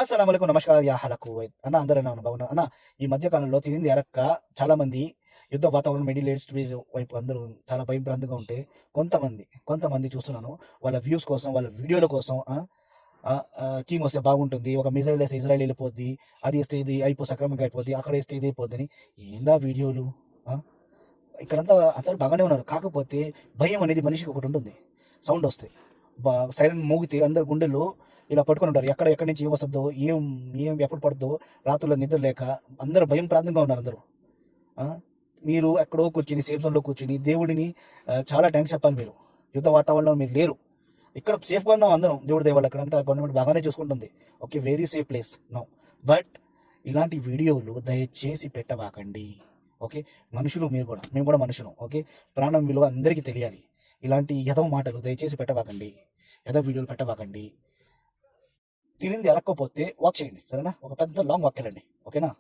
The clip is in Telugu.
అస్సలాముఅలైకుం నమస్కారం యా హలకు అన్న అందరూ ఎలా ఉన్నారు బాగున్నారు అన్న. ఈ మధ్య కాలంలో తినింది అరక్క చాలా మంది యుద్ధ వాతావరణం మిడిల్ ఈస్ట్ వైపు అందరూ చాలా భయభ్రాంతిగా ఉంటే కొంతమంది చూస్తున్నాను వాళ్ళ వ్యూస్ కోసం వాళ్ళ వీడియోల కోసం కీమ్ వస్తే బాగుంటుంది, ఒక మిసైల్ వేస్తే ఇజ్రాయెల్ వెళ్ళిపోద్ది, అది వేస్తే ఇది సక్రమంగా అయిపోద్ది, అక్కడ వేస్తే ఇది అయిపోద్ది అని ఏందా వీడియోలు. ఆ, ఇక్కడంతా అందరూ బాగానే ఉన్నారు, కాకపోతే భయం అనేది మనిషికి ఒకటి ఉంటుంది. సౌండ్ వస్తే సైరన్ మోగితే అందరు గుండెలు ఇలా పట్టుకొని ఉంటారు, ఎక్కడి నుంచి ఏం వస్తుందో ఏం ఏం ఎప్పుడు పడుతుందో, రాత్రుల్లో నిద్ర లేక అందరూ భయం ప్రాంతంగా ఉన్నారు అందరూ. ఆ, మీరు ఎక్కడో కూర్చుని సేఫ్ జోన్లో కూర్చుని దేవుడిని చాలా థ్యాంక్స్ చెప్పాలి. మీరు యుద్ధ వాతావరణంలో మీరు లేరు, ఇక్కడ సేఫ్గా ఉన్నాం అందరం దేవుడి దేవాళ్ళు. అక్కడంతా గవర్నమెంట్ బాగానే చూసుకుంటుంది, okay, very safe place no. But ఇలాంటి వీడియోలు దయచేసి పెట్టబాకండి, ఓకే. మనుషులు మేము కూడా మనుషులు, ఓకే. ప్రాణం విలువ అందరికీ తెలియాలి. ఇలాంటి ఎదవ మాటలు దయచేసి పెట్టబాకండి, ఎదవ వీడియోలు పెట్టబాకండి. తినింది ఎలక్కపోతే వాక్ చేయండి, సరేనా? ఒక పెద్ద లాంగ్ వాక్ వెళ్ళండి, ఓకేనా?